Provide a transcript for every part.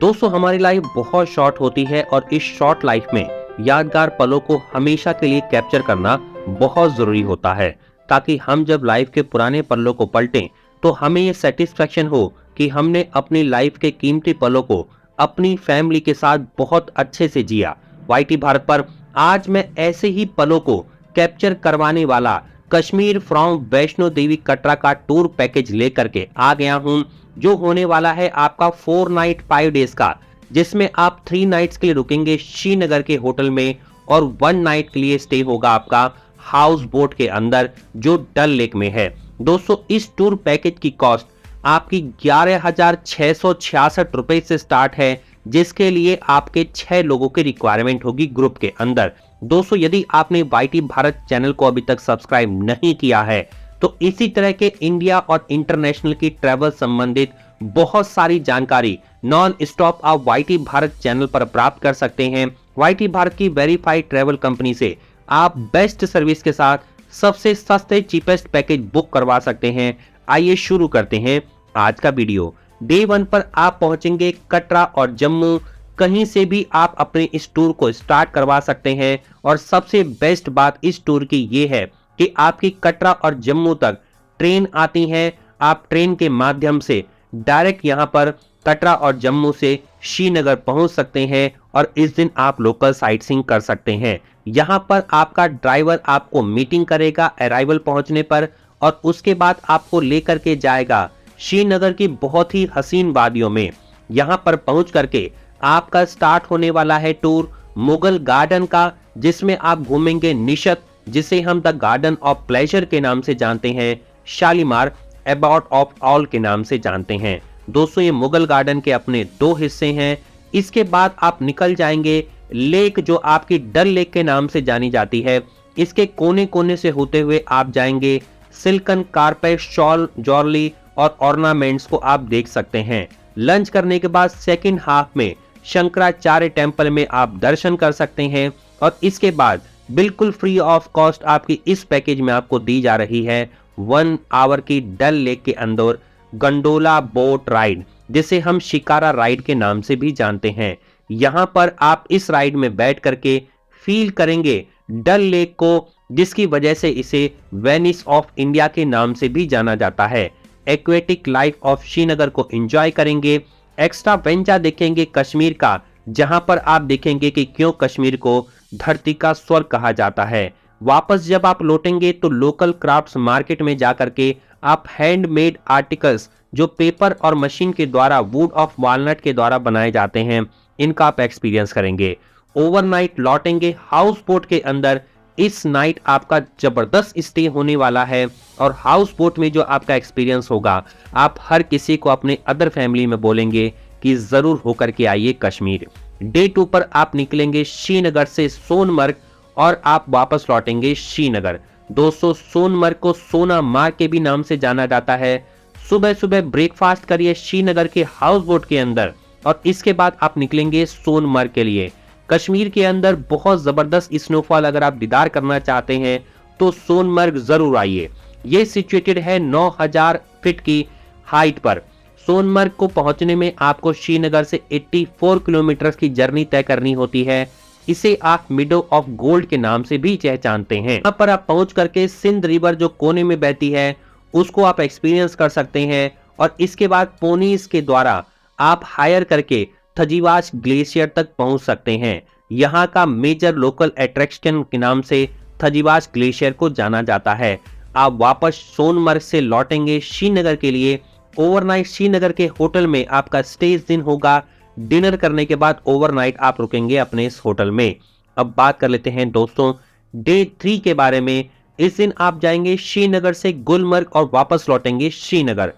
दोस्तों हमारी लाइफ बहुत शॉर्ट होती है और इस शॉर्ट लाइफ में यादगार पलों को हमेशा के लिए कैप्चर करना बहुत जरूरी होता है, ताकि हम जब लाइफ के पुराने पलों को पलटें तो हमें ये सेटिस्फेक्शन हो कि हमने अपनी लाइफ के कीमती पलों को अपनी फैमिली के साथ बहुत अच्छे से जिया। वाईटी भारत पर आज मैं ऐसे ही पलों को कैप्चर करवाने वाला कश्मीर फ्रॉम वैष्णो देवी कटरा का टूर पैकेज लेकर के आ गया हूं, जो होने वाला है आपका 4 नाइट 5 डेज का, जिसमें आप 3 नाइट्स के लिए रुकेंगे श्रीनगर के होटल में और 1 नाइट के लिए स्टे होगा आपका हाउस बोट के अंदर जो डल लेक में है। दोस्तों इस टूर पैकेज की कॉस्ट आपकी 11,666 रुपए से स्टार्ट है, जिसके लिए आपके 6 लोगों की रिक्वायरमेंट होगी ग्रुप के अंदर। दोस्तों यदि आपने वाईटी भारत चैनल को अभी तक सब्सक्राइब नहीं किया है तो इसी तरह के इंडिया और इंटरनेशनल की ट्रैवल संबंधित बहुत सारी जानकारी नॉन स्टॉप आप वाईटी भारत चैनल पर प्राप्त कर सकते हैं। वाईटी भारत की वेरीफाइड ट्रैवल कंपनी से आप बेस्ट सर्विस के साथ सबसे सस्ते चीपेस्ट पैकेज बुक करवा सकते हैं। आइए शुरू करते हैं आज का वीडियो। डे 1 पर आप पहुंचेंगे कटरा और जम्मू। कहीं से भी आप अपने इस टूर को स्टार्ट करवा सकते हैं और सबसे बेस्ट बात इस टूर की ये है कि आपकी कटरा और जम्मू तक ट्रेन आती है। आप ट्रेन के माध्यम से डायरेक्ट यहां पर कटरा और जम्मू से श्रीनगर पहुंच सकते हैं और इस दिन आप लोकल साइट सीइंग कर सकते हैं। यहां पर आपका ड्राइवर आपको मीटिंग करेगा अराइवल पहुंचने पर और उसके बाद आपको लेकर के जाएगा श्रीनगर की बहुत ही हसीन वादियों में। यहां पर पहुंच करके आपका स्टार्ट होने वाला है टूर मुगल गार्डन का, जिसमें आप घूमेंगे निशत, जिसे हम द गार्डन ऑफ प्लेजर के नाम से जानते हैं, शालीमार अबाउट ऑफ ऑल के नाम से जानते हैं। दोस्तों ये मुगल गार्डन के अपने 2 हिस्से हैं। इसके बाद आप निकल जाएंगे लेक, जो आपकी डल लेक के नाम से जानी जाती है। इसके कोने कोने से होते हुए आप जाएंगे सिल्कन कारपेट, शॉल, जॉर्ली और ऑर्नामेंट्स को आप देख सकते हैं। लंच करने के बाद सेकंड हाफ में शंकराचार्य टेम्पल में आप दर्शन कर सकते हैं और इसके बाद बिल्कुल फ्री ऑफ कॉस्ट आपकी इस पैकेज में आपको दी जा रही है 1 आवर की डल लेक के अंदर गंडोला बोट राइड, जिसे हम शिकारा राइड के नाम से भी जानते हैं। यहां पर आप इस राइड में बैठ करके फील करेंगे डल लेक को, जिसकी वजह से इसे वेनिस ऑफ इंडिया के नाम से भी जाना जाता है। एक्वेटिक लाइफ ऑफ श्रीनगर को एंजॉय करेंगे। एक्स्ट्रा वेंचर देखेंगे कश्मीर का, जहां पर आप देखेंगे कि क्यों कश्मीर को धरती का स्वर्ग कहा जाता है। वापस जब आप लौटेंगे तो लोकल क्राफ्ट्स मार्केट में जाकर के आप हैंडमेड आर्टिकल्स जो पेपर और मशीन के द्वारा वुड ऑफ वॉलनट के द्वारा बनाए जाते हैं, इनका आप एक्सपीरियंस करेंगे। ओवरनाइट लौटेंगे हाउस बोट के अंदर। इस नाइट आपका जबरदस्त स्टे होने वाला है और हाउस बोट में जो आपका एक्सपीरियंस होगा, आप हर किसी को अपने अदर फैमिली में बोलेंगे कि जरूर होकर के आइए कश्मीर। डे 2 पर आप निकलेंगे श्रीनगर से सोनमर्ग और आप वापस लौटेंगे श्रीनगर। दोस्तों सोनमर्ग को सोना मार्ग के भी नाम से जाना जाता है। सुबह सुबह ब्रेकफास्ट करिए श्रीनगर के हाउस बोट के अंदर और इसके बाद आप निकलेंगे सोनमर्ग के लिए। कश्मीर के अंदर बहुत जबरदस्त स्नोफॉल अगर आप दीदार करना चाहते हैं तो सोनमर्ग जरूर आइए। ये सिचुएटेड है 9000 फीट की हाइट पर। सोनमर्ग को पहुंचने में आपको श्रीनगर से 84 किलोमीटर की जर्नी तय करनी होती है। इसे आप मिडो ऑफ गोल्ड के नाम से भी पहचानते हैं। यहाँ पर आप पहुंच करके सिंध रिवर जो कोने में बहती है उसको आप एक्सपीरियंस कर सकते हैं और इसके बाद पोनीज के द्वारा आप हायर करके थजीवास ग्लेशियर तक पहुंच सकते हैं। यहाँ का मेजर लोकल अट्रैक्शन के नाम से थजीवास ग्लेशियर को जाना जाता है। आप वापस सोनमर्ग से लौटेंगे श्रीनगर के लिए। ओवरनाइट श्रीनगर के होटल में आपका स्टे इस दिन होगा। डिनर करने के बाद ओवरनाइट आप रुकेंगे अपने इस होटल में। अब बात कर लेते हैं दोस्तों डे 3 के बारे में। इस दिन आप जाएंगे श्रीनगर से गुलमर्ग और वापस लौटेंगे श्रीनगर।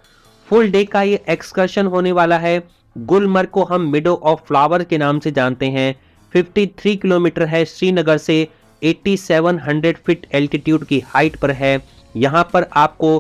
फुल डे का ये एक्सकर्शन होने वाला है। गुलमर्ग को हम मिडो ऑफ फ्लावर के नाम से जानते हैं। 53 किलोमीटर है श्रीनगर से, 8700 फीट एल्टीट्यूड की हाइट पर है। यहाँ पर आपको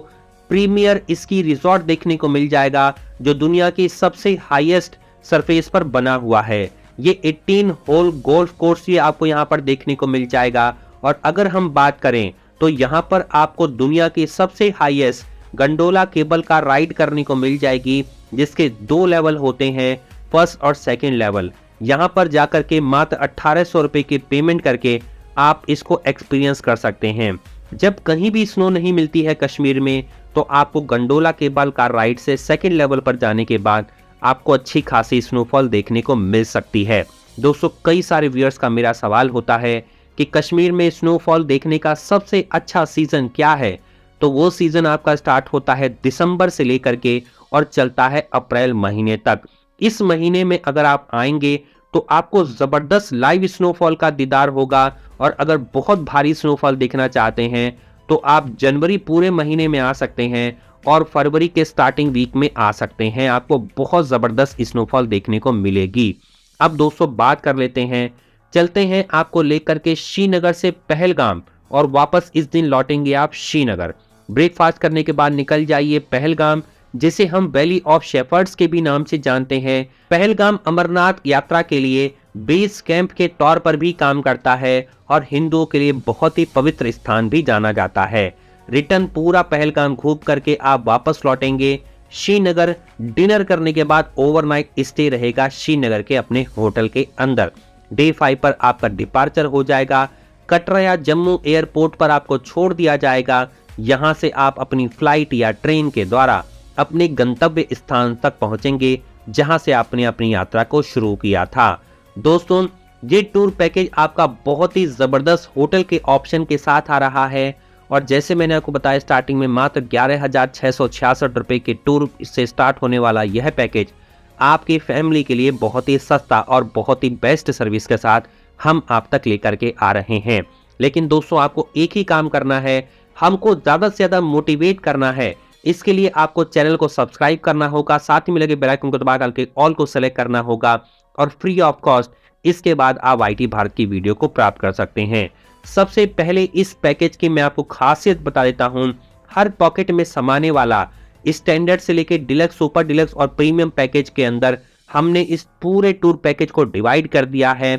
प्रीमियर स्की रिजॉर्ट देखने को मिल जाएगा, जो दुनिया की सबसे हाईएस्ट सरफेस पर बना हुआ है। ये 18 होल गोल्फ कोर्स ये आपको यहाँ पर देखने को मिल जाएगा। और अगर हम बात करें तो यहाँ पर आपको दुनिया की सबसे highest gondola cable car ride करने को मिल जाएगी, जिसके 2 लेवल होते हैं। फर्स्ट और सेकेंड लेवल। यहाँ पर जाकर के मात्र 1800 रुपये की पेमेंट करके आप इसको एक्सपीरियंस कर सकते हैं। जब कहीं भी स्नो नहीं मिलती है कश्मीर में, तो आपको गंडोला केबल कार राइड से सेकेंड लेवल पर जाने के बाद आपको अच्छी खासी स्नोफॉल देखने को मिल सकती है। दोस्तों, कई सारे व्यूअर्स का मेरा सवाल होता है कि कश्मीर में स्नोफॉल देखने का सबसे अच्छा सीजन क्या है, तो वो सीजन आपका स्टार्ट होता है दिसंबर से लेकर के और चलता है अप्रैल महीने तक। इस महीने में अगर आप आएंगे तो आपको जबरदस्त लाइव स्नोफॉल का दीदार होगा, और अगर बहुत भारी स्नोफॉल देखना चाहते हैं तो आप जनवरी पूरे महीने में आ सकते हैं और फरवरी के स्टार्टिंग वीक में आ सकते हैं। आपको बहुत जबरदस्त स्नोफॉल देखने को मिलेगी। अब दोस्तों बात कर लेते हैं, चलते हैं आपको लेकर के श्रीनगर से पहलगाम, और वापस इस दिन लौटेंगे आप श्रीनगर। ब्रेकफास्ट करने के बाद निकल जाइए पहलगाम, जिसे हम वैली ऑफ शेफर्ड्स के भी नाम से जानते हैं। पहलगाम अमरनाथ यात्रा के लिए बेस कैंप के तौर पर भी काम करता है और हिंदुओं के लिए बहुत ही पवित्र स्थान भी जाना जाता है। रिटर्न पूरा पहलगाम घूम करके आप वापस लौटेंगे श्रीनगर। डिनर करने के बाद ओवरनाइट स्टे रहेगा श्रीनगर के अपने होटल के अंदर। डे 5 पर आपका डिपार्चर हो जाएगा। कटरा या जम्मू एयरपोर्ट पर आपको छोड़ दिया जाएगा। यहां से आप अपनी फ्लाइट या ट्रेन के द्वारा अपने गंतव्य स्थान तक पहुंचेंगे, जहां से आपने अपनी यात्रा को शुरू किया था। दोस्तों, ये टूर पैकेज आपका बहुत ही जबरदस्त होटल के ऑप्शन के साथ आ रहा है, और जैसे मैंने आपको बताया स्टार्टिंग में मात्र 11,666 रुपए के टूर से स्टार्ट होने वाला यह पैकेज आपकी फैमिली के लिए बहुत ही सस्ता और बहुत ही बेस्ट सर्विस के साथ हम आप तक लेकर के आ रहे हैं। लेकिन दोस्तों, आपको एक ही काम करना है, हमको ज़्यादा से ज़्यादा मोटिवेट करना है। इसके लिए आपको चैनल को सब्सक्राइब करना होगा, साथ ही में लगे बेल आइकन को दबा करके ऑल को सेलेक्ट करना होगा, और फ्री ऑफ कॉस्ट इसके बाद आप IT भारत की वीडियो को प्राप्त कर सकते हैं। सबसे पहले इस पैकेज की मैं आपको खासियत बता देता हूं। हर पॉकेट में समाने वाला स्टैंडर्ड से लेकर डिलक्स, सुपर डिलक्स और प्रीमियम पैकेज के अंदर हमने इस पूरे टूर पैकेज को डिवाइड कर दिया है।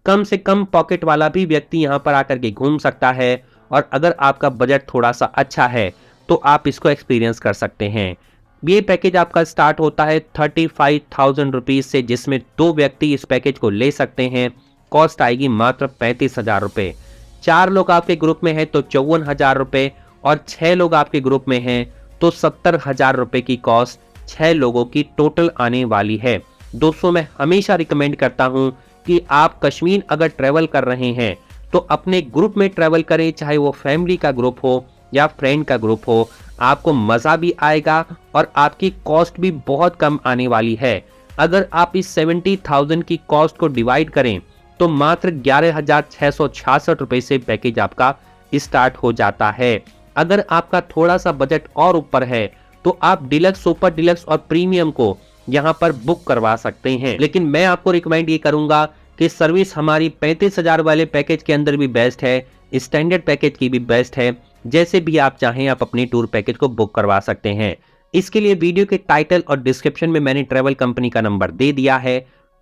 कम से कम पॉकेट वाला भी व्यक्ति यहां पर आकर के घूम सकता है, और अगर आपका बजट थोड़ा सा अच्छा है तो आप इसको एक्सपीरियंस कर सकते हैं। ये पैकेज आपका स्टार्ट होता है 35,000 रुपीज से, जिसमें 2 व्यक्ति इस पैकेज को ले सकते हैं। कॉस्ट आएगी मात्र 35,000 रुपये। 4 लोग आपके ग्रुप में हैं तो 54,000 रुपये, और 6 लोग आपके ग्रुप में हैं तो 70,000 रुपये की कॉस्ट 6 लोगों की टोटल आने वाली है। दोस्तों, मैं हमेशा रिकमेंड करता हूं कि आप कश्मीर अगर ट्रैवल कर रहे हैं तो अपने ग्रुप में ट्रैवल करें, चाहे वो फैमिली का ग्रुप हो या फ्रेंड का ग्रुप हो। आपको मजा भी आएगा और आपकी कॉस्ट भी बहुत कम आने वाली है। अगर आप इस 70,000 की कॉस्ट को डिवाइड करें तो मात्र 11,666 रुपए से पैकेज आपका स्टार्ट हो जाता है। अगर आपका थोड़ा सा बजट और ऊपर है तो आप डिलक्स, सुपर डिलक्स और प्रीमियम को यहाँ पर बुक करवा सकते हैं। लेकिन मैं आपको रिकमेंड ये करूंगा कि सर्विस हमारी 35,000 वाले पैकेज के अंदर भी बेस्ट है, स्टैंडर्ड पैकेज की भी बेस्ट है। जैसे भी आप चाहें आप अपनी टूर पैकेज को बुक करवा सकते हैं। इसके लिए वीडियो के टाइटल और डिस्क्रिप्शन में मैंने ट्रैवल कंपनी का नंबर दे दिया है,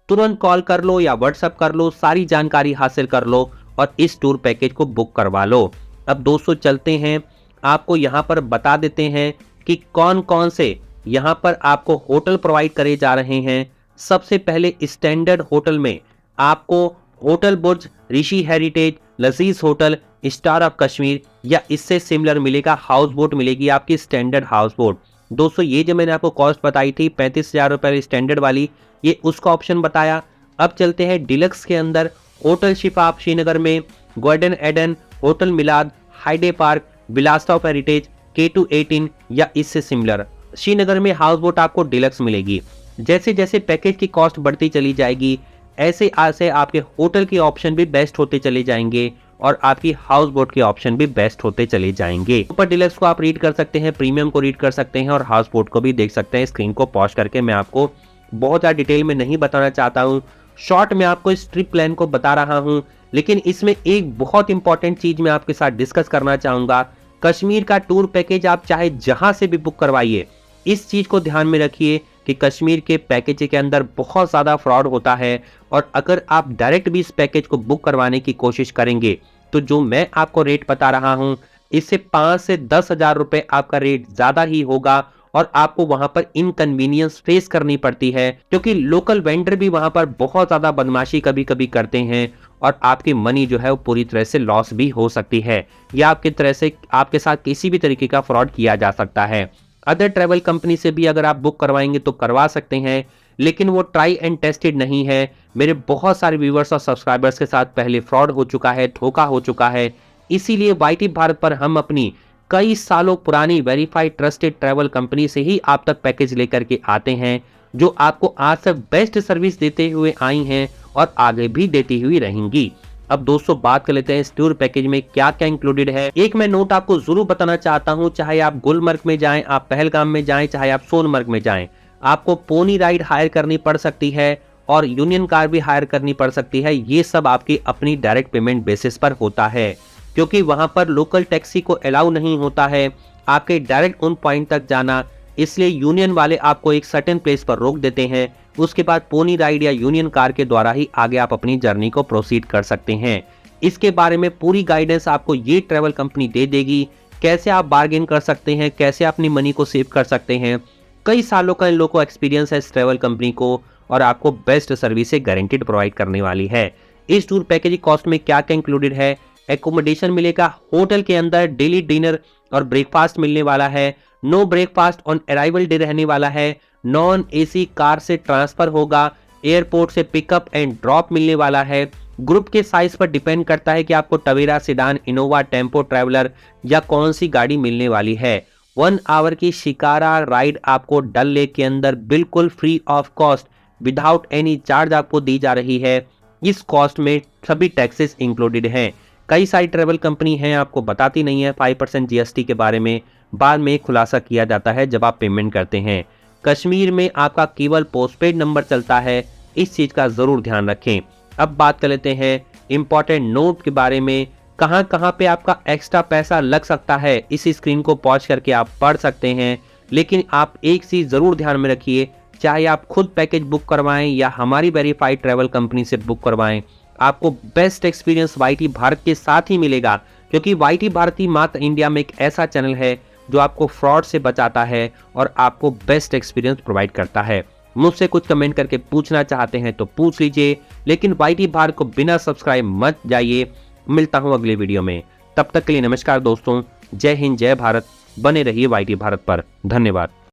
तुरंत कॉल कर लो या व्हाट्सएप कर लो, सारी जानकारी हासिल कर लो और इस टूर पैकेज को बुक करवा लो। अब दोस्तों चलते हैं, आपको यहाँ पर बता देते हैं कि कौन कौन से यहाँ पर आपको होटल प्रोवाइड करे जा रहे हैं। सबसे पहले स्टैंडर्ड होटल में आपको होटल बुर्ज, ऋषि हेरिटेज, लजीज होटल, स्टार ऑफ कश्मीर या इससे सिमिलर मिलेगा, हाउस बोट मिलेगी आपकी स्टैंडर्ड हाउस बोट। दोस्तों, ये जो मैंने आपको कॉस्ट बताई थी 35,000 रुपये स्टैंडर्ड वाली, ये उसका ऑप्शन बताया। अब चलते हैं डिलक्स के अंदर। होटल शिफा श्रीनगर में, golden Eden, hotel Milad, Hyde park, Vilasa of heritage, K218 या इससे सिमिलर। श्रीनगर में हाउस बोट आपको डिलक्स मिलेगी। जैसे जैसे पैकेज की कॉस्ट बढ़ती चली जाएगी, ऐसे ऐसे आपके होटल के ऑप्शन भी बेस्ट होते चले जाएंगे और आपकी हाउस बोट के ऑप्शन भी बेस्ट होते चले जाएंगे। सुपर डिलक्स को आप रीड कर सकते हैं, प्रीमियम को रीड कर सकते हैं और हाउस बोट को भी देख सकते हैं। स्क्रीन को पॉज करके मैं आपको बहुत ज़्यादा डिटेल में नहीं बताना चाहता हूँ, शॉर्ट में आपको इस ट्रिप प्लान को बता रहा हूँ। लेकिन इसमें एक बहुत इंपॉर्टेंट चीज मैं आपके साथ डिस्कस करना चाहूंगा। कश्मीर का टूर पैकेज आप चाहे जहां से भी बुक करवाइए, इस चीज को ध्यान में रखिए कि कश्मीर के पैकेज के अंदर बहुत ज़्यादा फ्रॉड होता है। और अगर आप डायरेक्ट भी इस पैकेज को बुक करवाने की कोशिश करेंगे तो जो मैं आपको रेट बता रहा हूं, इससे 5 से 10 हज़ार रुपए आपका रेट ज़्यादा ही होगा और आपको वहां पर इनकन्वीनियंस फेस करनी पड़ती है, क्योंकि लोकल वेंडर भी वहां पर बहुत ज्यादा बदमाशी कभी कभी करते हैं और आपकी मनी जो है वो पूरी तरह से लॉस भी हो सकती है, या आपकी तरह से आपके साथ किसी भी तरीके का फ्रॉड किया जा सकता है। अदर ट्रैवल कंपनी से भी अगर आप बुक करवाएंगे तो करवा सकते हैं, लेकिन वो ट्राई एंड टेस्टेड नहीं है। मेरे बहुत सारे व्यूवर्स और सब्सक्राइबर्स के साथ पहले फ्रॉड हो चुका है, धोखा हो चुका है। इसीलिए वाईटी भारत पर हम अपनी कई सालों पुरानी वेरीफाइड ट्रस्टेड ट्रैवल कंपनी से ही आप तक पैकेज लेकर के आते हैं, जो आपको आज तक बेस्ट सर्विस देते हुए आई हैं और आगे भी देती हुई रहेंगी। अब दोस्तों बात कर लेते हैं इस टूर पैकेज में क्या क्या इंक्लूडेड है। एक मैं नोट आपको जरूर बताना चाहता हूं, चाहे आप गुलमर्ग में जाएं, आप पहलगाम में जाएं, चाहे आप सोनमर्ग में जाएं, आपको पोनी राइड हायर करनी पड़ सकती है और यूनियन कार भी हायर करनी पड़ सकती है। ये सब आपकी अपनी डायरेक्ट पेमेंट बेसिस पर होता है, क्योंकि वहां पर लोकल टैक्सी को अलाउ नहीं होता है आपके डायरेक्ट उन पॉइंट तक जाना। इसलिए यूनियन वाले आपको एक सर्टेन प्लेस पर रोक देते हैं, उसके बाद पोनी राइड या यूनियन कार के द्वारा ही आगे आप अपनी जर्नी को प्रोसीड कर सकते हैं। इसके बारे में पूरी गाइडेंस आपको ये ट्रैवल कंपनी दे देगी, कैसे आप बार्गेन कर सकते हैं, कैसे अपनी मनी को सेव कर सकते हैं। कई सालों का इन लोगों को एक्सपीरियंस है इस ट्रैवल कंपनी को, और आपको बेस्ट सर्विस गारंटीड प्रोवाइड करने वाली है। इस टूर पैकेज कॉस्ट में क्या क्या इंक्लूडेड है, एकोमोडेशन मिलेगा, होटल के अंदर डेली डिनर और ब्रेकफास्ट मिलने वाला है, no breakfast on arrival day रहने वाला है, नॉन एसी कार से ट्रांसफर होगा, एयरपोर्ट से पिकअप एंड ड्रॉप मिलने वाला है। ग्रुप के साइज पर डिपेंड करता है कि आपको Tavera, sedan, Innova, tempo traveller या कौन सी गाड़ी मिलने वाली है। 1 आवर की शिकारा राइड आपको डल लेक के अंदर बिल्कुल free of cost without any charge आपको दी जा रही है। इस कॉस्ट में सभी टैक्सेस इंक्लूडेड हैं। कई सारी ट्रैवल कंपनी हैं, आपको बताती नहीं है 5% जीएसटी के बारे में, बाद में खुलासा किया जाता है जब आप पेमेंट करते हैं। कश्मीर में आपका केवल पोस्टपेड नंबर चलता है, इस चीज का जरूर ध्यान रखें। अब बात कर लेते हैं इंपॉर्टेंट नोट के बारे में, कहां कहां पे आपका एक्स्ट्रा पैसा लग सकता है। इस स्क्रीन को पॉज करके आप पढ़ सकते हैं, लेकिन आप एक चीज जरूर ध्यान में रखिए, चाहे आप खुद पैकेज बुक करवाएं या हमारी वेरीफाइड ट्रैवल कंपनी से बुक करवाएं, आपको बेस्ट एक्सपीरियंस वाईटी भारत के साथ ही मिलेगा, क्योंकि वाईटी भारत ही मात्र इंडिया में एक ऐसा चैनल है जो आपको फ्रॉड से बचाता है और आपको बेस्ट एक्सपीरियंस प्रोवाइड करता है। मुझसे कुछ कमेंट करके पूछना चाहते हैं तो पूछ लीजिए, लेकिन वाईटी भारत को बिना सब्सक्राइब मत जाइए। मिलता हूं अगले वीडियो में, तब तक के लिए नमस्कार दोस्तों, जय हिंद, जय भारत। बने रहिए वाईटी भारत पर। धन्यवाद।